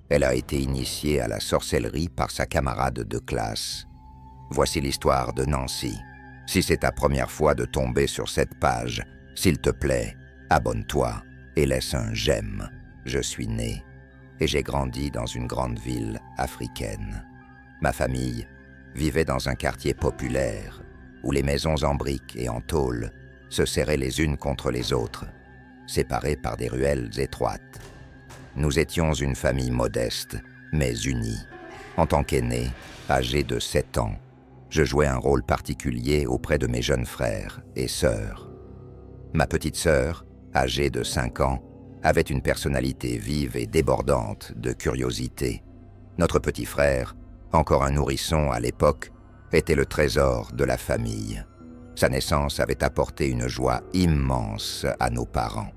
Elle a été initiée à la sorcellerie par sa camarade de classe. Voici l'histoire de Nancy. Si c'est ta première fois de tomber sur cette page, s'il te plaît, abonne-toi et laisse un j'aime. Je suis né et j'ai grandi dans une grande ville africaine. Ma famille vivait dans un quartier populaire où les maisons en briques et en tôle se serraient les unes contre les autres, séparées par des ruelles étroites. Nous étions une famille modeste, mais unie. En tant qu'aîné, âgé de 7 ans, je jouais un rôle particulier auprès de mes jeunes frères et sœurs. Ma petite sœur, âgée de 5 ans, avait une personnalité vive et débordante de curiosité. Notre petit frère, encore un nourrisson à l'époque, était le trésor de la famille. Sa naissance avait apporté une joie immense à nos parents.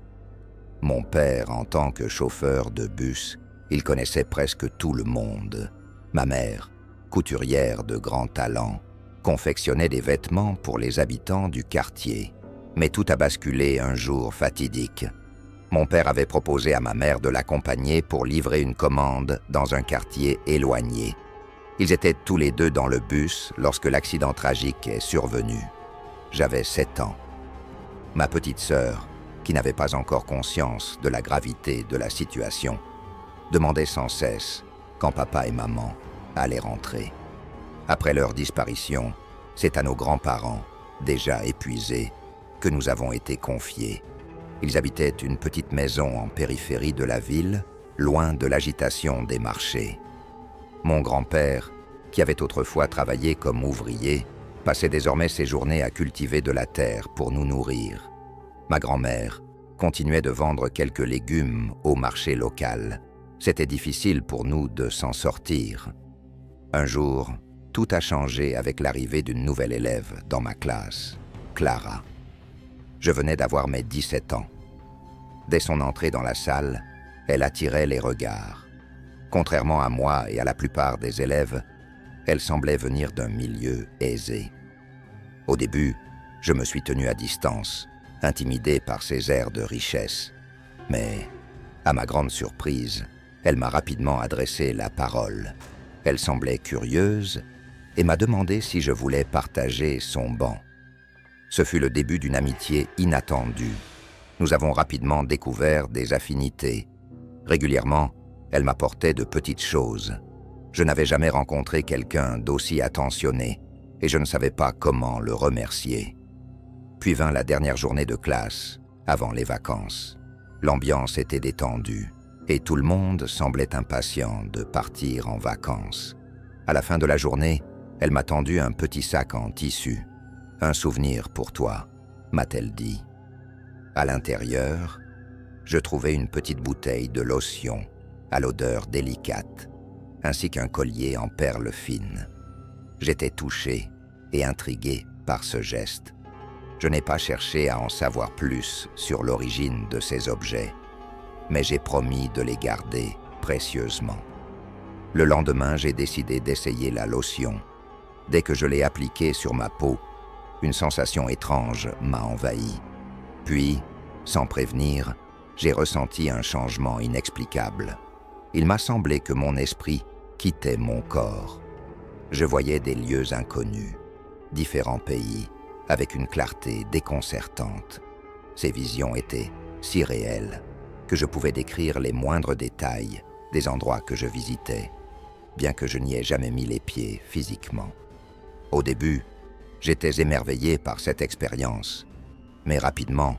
Mon père, en tant que chauffeur de bus, il connaissait presque tout le monde. Ma mère, couturière de grand talent, confectionnait des vêtements pour les habitants du quartier. Mais tout a basculé un jour fatidique. Mon père avait proposé à ma mère de l'accompagner pour livrer une commande dans un quartier éloigné. Ils étaient tous les deux dans le bus lorsque l'accident tragique est survenu. J'avais 7 ans. Ma petite sœur, qui n'avait pas encore conscience de la gravité de la situation, demandait sans cesse quand papa et maman allaient rentrer. Après leur disparition, c'est à nos grands-parents, déjà épuisés, que nous avons été confiés. Ils habitaient une petite maison en périphérie de la ville, loin de l'agitation des marchés. Mon grand-père, qui avait autrefois travaillé comme ouvrier, passait désormais ses journées à cultiver de la terre pour nous nourrir. Ma grand-mère continuait de vendre quelques légumes au marché local. C'était difficile pour nous de s'en sortir. Un jour, tout a changé avec l'arrivée d'une nouvelle élève dans ma classe, Clara. Je venais d'avoir mes 17 ans. Dès son entrée dans la salle, elle attirait les regards. Contrairement à moi et à la plupart des élèves, elle semblait venir d'un milieu aisé. Au début, je me suis tenu à distance, intimidé par ses airs de richesse. Mais, à ma grande surprise, elle m'a rapidement adressé la parole. Elle semblait curieuse et m'a demandé si je voulais partager son banc. Ce fut le début d'une amitié inattendue. Nous avons rapidement découvert des affinités. Régulièrement, elle m'apportait de petites choses. Je n'avais jamais rencontré quelqu'un d'aussi attentionné et je ne savais pas comment le remercier. Puis vint la dernière journée de classe, avant les vacances. L'ambiance était détendue et tout le monde semblait impatient de partir en vacances. À la fin de la journée, elle m'a tendu un petit sac en tissu. « Un souvenir pour toi », m'a-t-elle dit. À l'intérieur, je trouvais une petite bouteille de lotion à l'odeur délicate, ainsi qu'un collier en perles fines. J'étais touché et intrigué par ce geste. Je n'ai pas cherché à en savoir plus sur l'origine de ces objets, mais j'ai promis de les garder précieusement. Le lendemain, j'ai décidé d'essayer la lotion. Dès que je l'ai appliquée sur ma peau, une sensation étrange m'a envahi. Puis, sans prévenir, j'ai ressenti un changement inexplicable. Il m'a semblé que mon esprit quittait mon corps. Je voyais des lieux inconnus, différents pays, avec une clarté déconcertante. Ces visions étaient si réelles que je pouvais décrire les moindres détails des endroits que je visitais, bien que je n'y ai jamais mis les pieds physiquement. Au début, j'étais émerveillé par cette expérience, mais rapidement,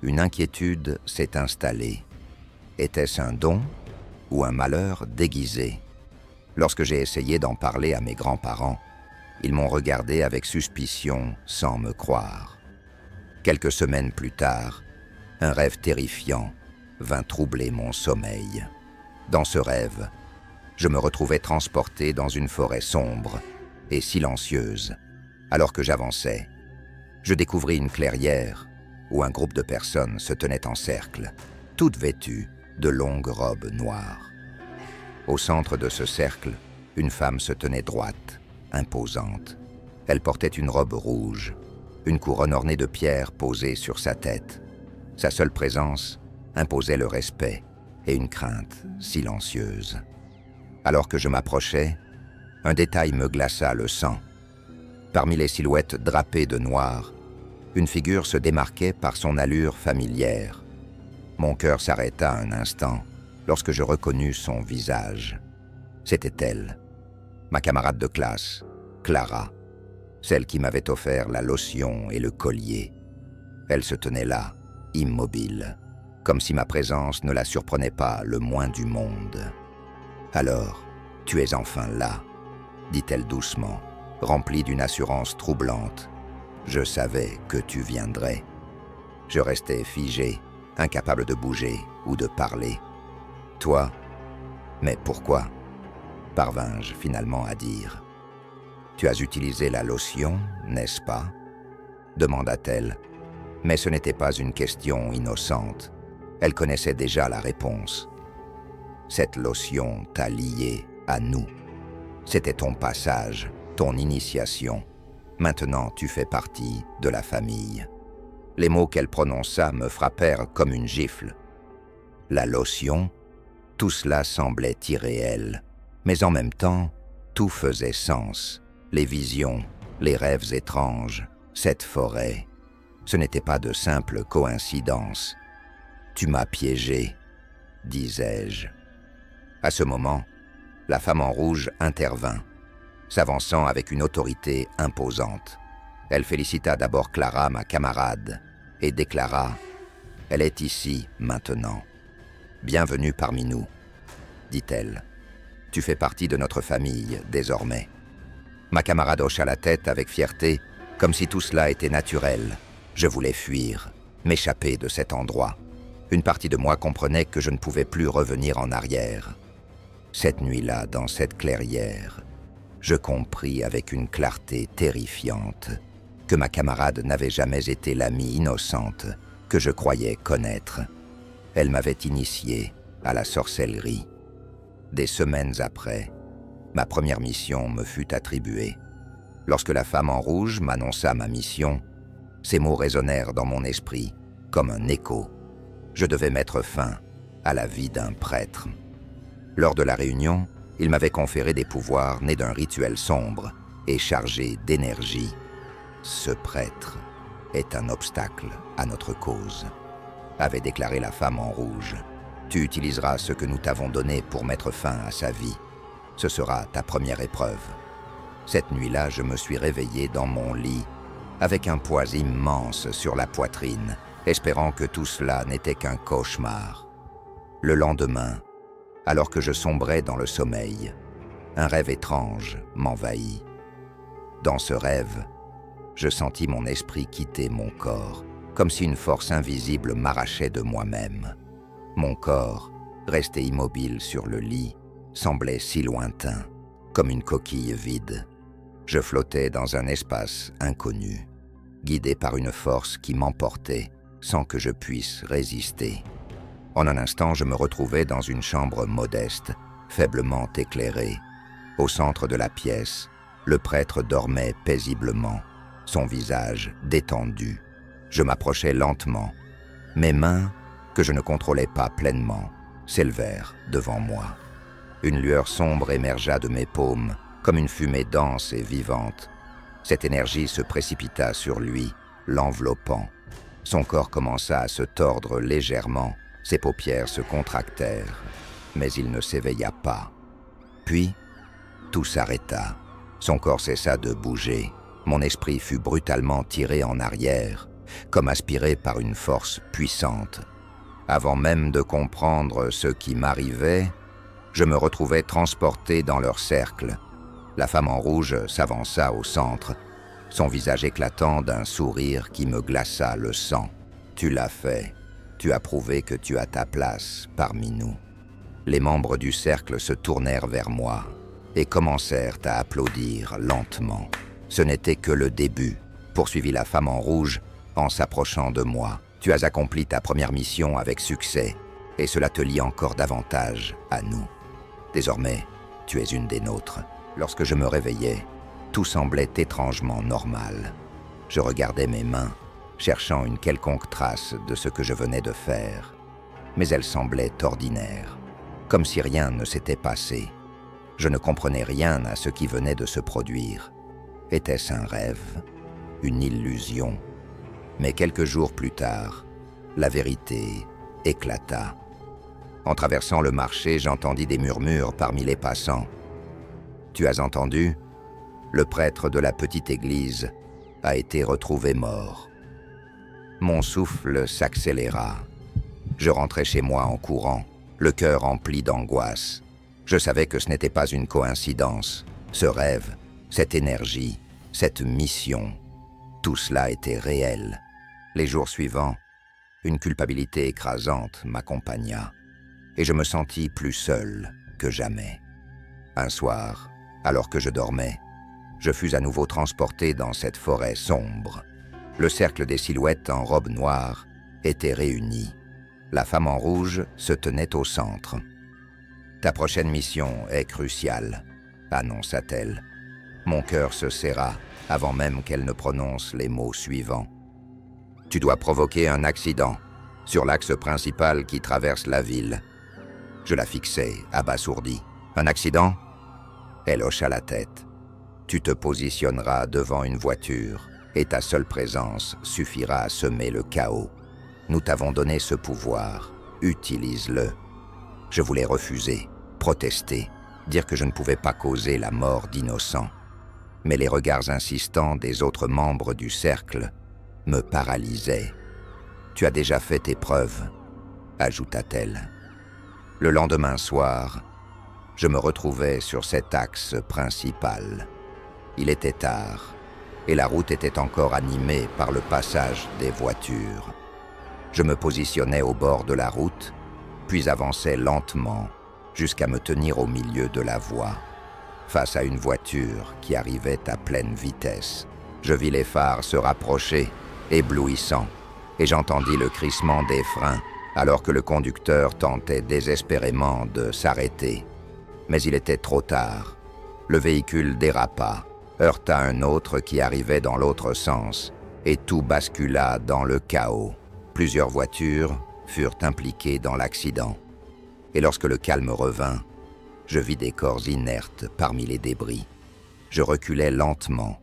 une inquiétude s'est installée. Était-ce un don ou un malheur déguisé? Lorsque j'ai essayé d'en parler à mes grands-parents, ils m'ont regardé avec suspicion sans me croire. Quelques semaines plus tard, un rêve terrifiant vint troubler mon sommeil. Dans ce rêve, je me retrouvais transporté dans une forêt sombre et silencieuse. Alors que j'avançais, je découvris une clairière où un groupe de personnes se tenait en cercle, toutes vêtues de longues robes noires. Au centre de ce cercle, une femme se tenait droite, imposante. Elle portait une robe rouge, une couronne ornée de pierres posée sur sa tête. Sa seule présence imposait le respect et une crainte silencieuse. Alors que je m'approchais, un détail me glaça le sang. Parmi les silhouettes drapées de noir, une figure se démarquait par son allure familière. Mon cœur s'arrêta un instant lorsque je reconnus son visage. C'était elle, ma camarade de classe, Clara, celle qui m'avait offert la lotion et le collier. Elle se tenait là, immobile, comme si ma présence ne la surprenait pas le moins du monde. « Alors, tu es enfin là », dit-elle doucement, remplie d'une assurance troublante. « Je savais que tu viendrais. » Je restais figé, incapable de bouger ou de parler. « Toi? Mais pourquoi ?» parvins-je finalement à dire. « Tu as utilisé la lotion, n'est-ce pas ?» demanda-t-elle. Mais ce n'était pas une question innocente. Elle connaissait déjà la réponse. Cette lotion t'a lié à nous. C'était ton passage, ton initiation. Maintenant, tu fais partie de la famille. Les mots qu'elle prononça me frappèrent comme une gifle. La lotion, tout cela semblait irréel. Mais en même temps, tout faisait sens. Les visions, les rêves étranges, cette forêt. Ce n'était pas de simples coïncidences. « Tu m'as piégé », disais-je. À ce moment, la femme en rouge intervint, s'avançant avec une autorité imposante. Elle félicita d'abord Clara, ma camarade, et déclara « Elle est ici maintenant. Bienvenue parmi nous », dit-elle. « Tu fais partie de notre famille désormais. » Ma camarade hocha la tête avec fierté, comme si tout cela était naturel. Je voulais fuir, m'échapper de cet endroit. Une partie de moi comprenait que je ne pouvais plus revenir en arrière. Cette nuit-là, dans cette clairière, je compris avec une clarté terrifiante que ma camarade n'avait jamais été l'amie innocente que je croyais connaître. Elle m'avait initié à la sorcellerie. Des semaines après, ma première mission me fut attribuée. Lorsque la femme en rouge m'annonça ma mission, ces mots résonnèrent dans mon esprit comme un écho. Je devais mettre fin à la vie d'un prêtre. Lors de la réunion, il m'avait conféré des pouvoirs nés d'un rituel sombre et chargé d'énergie. Ce prêtre est un obstacle à notre cause, avait déclaré la femme en rouge. Tu utiliseras ce que nous t'avons donné pour mettre fin à sa vie. Ce sera ta première épreuve. Cette nuit-là, je me suis réveillé dans mon lit, avec un poids immense sur la poitrine, espérant que tout cela n'était qu'un cauchemar. Le lendemain, alors que je sombrais dans le sommeil, un rêve étrange m'envahit. Dans ce rêve, je sentis mon esprit quitter mon corps, comme si une force invisible m'arrachait de moi-même. Mon corps, resté immobile sur le lit, semblait si lointain, comme une coquille vide. Je flottais dans un espace inconnu, guidé par une force qui m'emportait sans que je puisse résister. En un instant, je me retrouvais dans une chambre modeste, faiblement éclairée. Au centre de la pièce, le prêtre dormait paisiblement, son visage détendu. Je m'approchais lentement. Mes mains, que je ne contrôlais pas pleinement, s'élevèrent devant moi. Une lueur sombre émergea de mes paumes, comme une fumée dense et vivante. Cette énergie se précipita sur lui, l'enveloppant. Son corps commença à se tordre légèrement, ses paupières se contractèrent, mais il ne s'éveilla pas. Puis, tout s'arrêta. Son corps cessa de bouger. Mon esprit fut brutalement tiré en arrière, comme aspiré par une force puissante. Avant même de comprendre ce qui m'arrivait, je me retrouvais transporté dans leur cercle. La femme en rouge s'avança au centre, son visage éclatant d'un sourire qui me glaça le sang. « Tu l'as fait. Tu as prouvé que tu as ta place parmi nous. » Les membres du cercle se tournèrent vers moi et commencèrent à applaudir lentement. « Ce n'était que le début, » poursuivit la femme en rouge en s'approchant de moi. « Tu as accompli ta première mission avec succès et cela te lie encore davantage à nous. Désormais, tu es une des nôtres. » Lorsque je me réveillais, tout semblait étrangement normal. Je regardais mes mains, cherchant une quelconque trace de ce que je venais de faire. Mais elles semblaient ordinaires, comme si rien ne s'était passé. Je ne comprenais rien à ce qui venait de se produire. Était-ce un rêve? Une illusion? Mais quelques jours plus tard, la vérité éclata. En traversant le marché, j'entendis des murmures parmi les passants. « Tu as entendu? Le prêtre de la petite église a été retrouvé mort. » Mon souffle s'accéléra. Je rentrai chez moi en courant, le cœur empli d'angoisse. Je savais que ce n'était pas une coïncidence. Ce rêve, cette énergie, cette mission, tout cela était réel. Les jours suivants, une culpabilité écrasante m'accompagna et je me sentis plus seul que jamais. Un soir, alors que je dormais, je fus à nouveau transporté dans cette forêt sombre. Le cercle des silhouettes en robe noire était réuni. La femme en rouge se tenait au centre. « Ta prochaine mission est cruciale », annonça-t-elle. Mon cœur se serra avant même qu'elle ne prononce les mots suivants. « Tu dois provoquer un accident sur l'axe principal qui traverse la ville. » Je la fixai, abasourdi. « Un accident ?» Elle hocha la tête. « Tu te positionneras devant une voiture et ta seule présence suffira à semer le chaos. Nous t'avons donné ce pouvoir, utilise-le. » Je voulais refuser, protester, dire que je ne pouvais pas causer la mort d'innocents. Mais les regards insistants des autres membres du cercle me paralysaient. « Tu as déjà fait tes preuves, » ajouta-t-elle. Le lendemain soir, je me retrouvais sur cet axe principal. Il était tard, et la route était encore animée par le passage des voitures. Je me positionnais au bord de la route, puis avançais lentement jusqu'à me tenir au milieu de la voie. Face à une voiture qui arrivait à pleine vitesse, je vis les phares se rapprocher, éblouissants, et j'entendis le crissement des freins alors que le conducteur tentait désespérément de s'arrêter. Mais il était trop tard. Le véhicule dérapa, heurta un autre qui arrivait dans l'autre sens, et tout bascula dans le chaos. Plusieurs voitures furent impliquées dans l'accident. Et lorsque le calme revint, je vis des corps inertes parmi les débris. Je reculais lentement,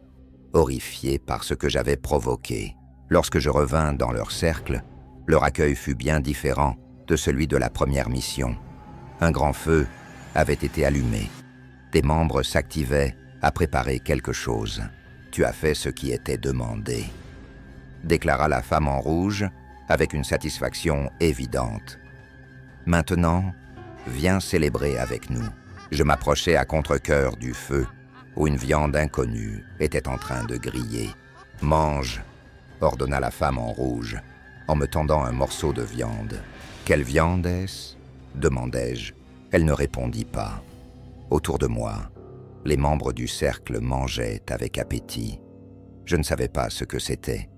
horrifié par ce que j'avais provoqué. Lorsque je revins dans leur cercle, leur accueil fut bien différent de celui de la première mission. Un grand feu avait été allumé. Des membres s'activaient à préparer quelque chose. « Tu as fait ce qui était demandé », déclara la femme en rouge avec une satisfaction évidente. « Maintenant, viens célébrer avec nous. » Je m'approchai à contre-cœur du feu, où une viande inconnue était en train de griller. « Mange », ordonna la femme en rouge, en me tendant un morceau de viande. « Quelle viande est-ce » demandai-je. Elle ne répondit pas. Autour de moi, les membres du cercle mangeaient avec appétit. Je ne savais pas ce que c'était,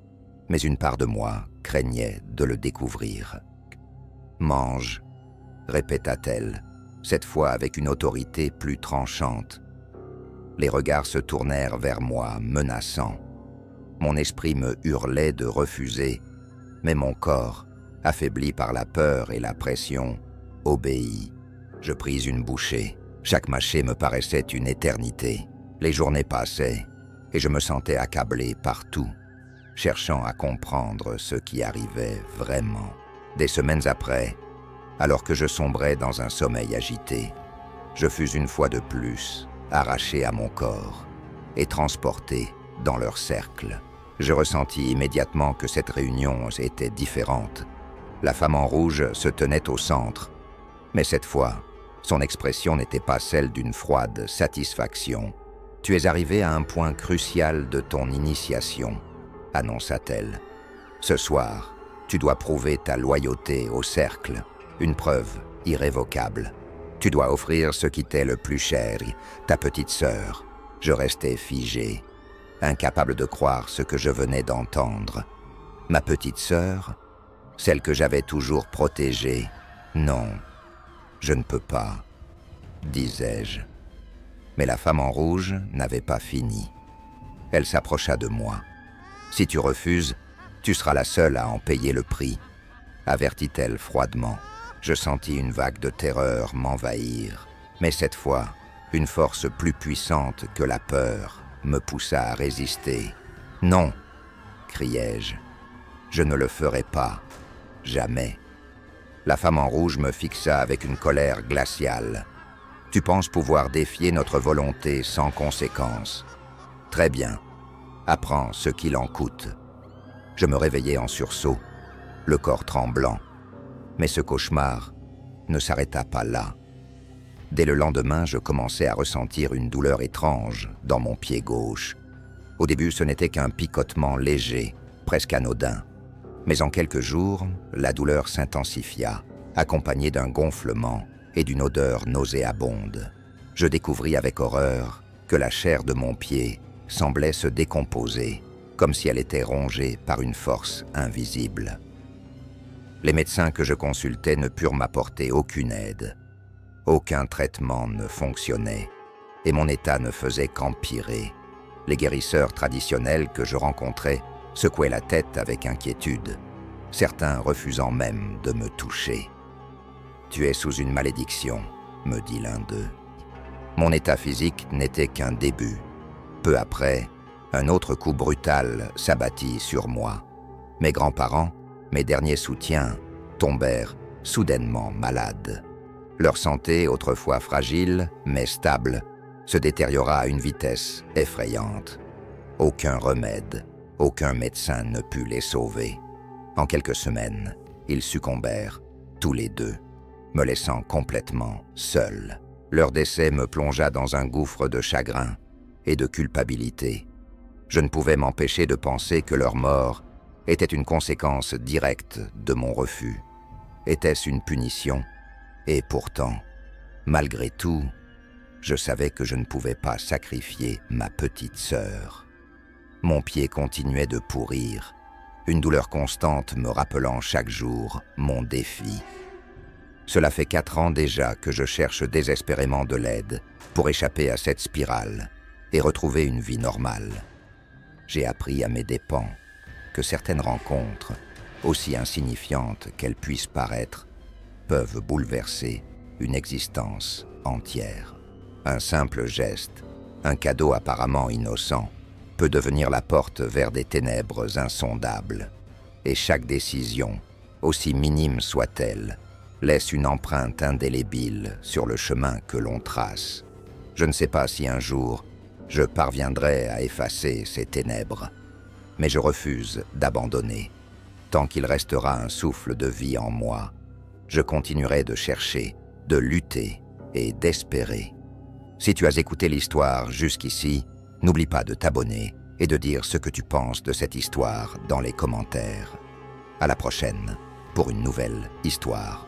mais une part de moi craignait de le découvrir. « Mange », répéta-t-elle, cette fois avec une autorité plus tranchante. Les regards se tournèrent vers moi, menaçants. Mon esprit me hurlait de refuser, mais mon corps, affaibli par la peur et la pression, obéit. Je pris une bouchée. Chaque mâchée me paraissait une éternité. Les journées passaient, et je me sentais accablé par tout, cherchant à comprendre ce qui arrivait vraiment. Des semaines après, alors que je sombrais dans un sommeil agité, je fus une fois de plus arraché à mon corps et transporté dans leur cercle. Je ressentis immédiatement que cette réunion était différente. La femme en rouge se tenait au centre, mais cette fois, son expression n'était pas celle d'une froide satisfaction. « Tu es arrivé à un point crucial de ton initiation », annonça-t-elle. « Ce soir, tu dois prouver ta loyauté au cercle, une preuve irrévocable. Tu dois offrir ce qui t'est le plus cher, ta petite sœur. » Je restais figé, incapable de croire ce que je venais d'entendre. Ma petite sœur, celle que j'avais toujours protégée, non, je ne peux pas, disais-je. Mais la femme en rouge n'avait pas fini. Elle s'approcha de moi. « Si tu refuses, tu seras la seule à en payer le prix, » avertit-elle froidement. Je sentis une vague de terreur m'envahir, mais cette fois, Une force plus puissante que la peur me poussa à résister. « Non !» criai-je. « Je ne le ferai pas. Jamais. » La femme en rouge me fixa avec une colère glaciale. « Tu penses pouvoir défier notre volonté sans conséquence. Très bien. Apprends ce qu'il en coûte. » Je me réveillai en sursaut, le corps tremblant. Mais ce cauchemar ne s'arrêta pas là. Dès le lendemain, je commençais à ressentir une douleur étrange dans mon pied gauche. Au début, ce n'était qu'un picotement léger, presque anodin. Mais en quelques jours, la douleur s'intensifia, accompagnée d'un gonflement et d'une odeur nauséabonde. Je découvris avec horreur que la chair de mon pied semblait se décomposer, comme si elle était rongée par une force invisible. Les médecins que je consultais ne purent m'apporter aucune aide. Aucun traitement ne fonctionnait, et mon état ne faisait qu'empirer. Les guérisseurs traditionnels que je rencontrais secouaient la tête avec inquiétude, certains refusant même de me toucher. « Tu es sous une malédiction », me dit l'un d'eux. Mon état physique n'était qu'un début. Peu après, un autre coup brutal s'abattit sur moi. Mes grands-parents, mes derniers soutiens, tombèrent soudainement malades. Leur santé, autrefois fragile mais stable, se détériora à une vitesse effrayante. Aucun remède, aucun médecin ne put les sauver. En quelques semaines, ils succombèrent, tous les deux, me laissant complètement seul. Leur décès me plongea dans un gouffre de chagrin et de culpabilité. Je ne pouvais m'empêcher de penser que leur mort était une conséquence directe de mon refus. Était-ce une punition ? Et pourtant, malgré tout, je savais que je ne pouvais pas sacrifier ma petite sœur. Mon pied continuait de pourrir, une douleur constante me rappelant chaque jour mon défi. Cela fait 4 ans déjà que je cherche désespérément de l'aide pour échapper à cette spirale et retrouver une vie normale. J'ai appris à mes dépens que certaines rencontres, aussi insignifiantes qu'elles puissent paraître, peuvent bouleverser une existence entière. Un simple geste, un cadeau apparemment innocent, peut devenir la porte vers des ténèbres insondables. Et chaque décision, aussi minime soit-elle, laisse une empreinte indélébile sur le chemin que l'on trace. Je ne sais pas si un jour, je parviendrai à effacer ces ténèbres, mais je refuse d'abandonner. Tant qu'il restera un souffle de vie en moi, je continuerai de chercher, de lutter et d'espérer. Si tu as écouté l'histoire jusqu'ici, n'oublie pas de t'abonner et de dire ce que tu penses de cette histoire dans les commentaires. À la prochaine pour une nouvelle histoire.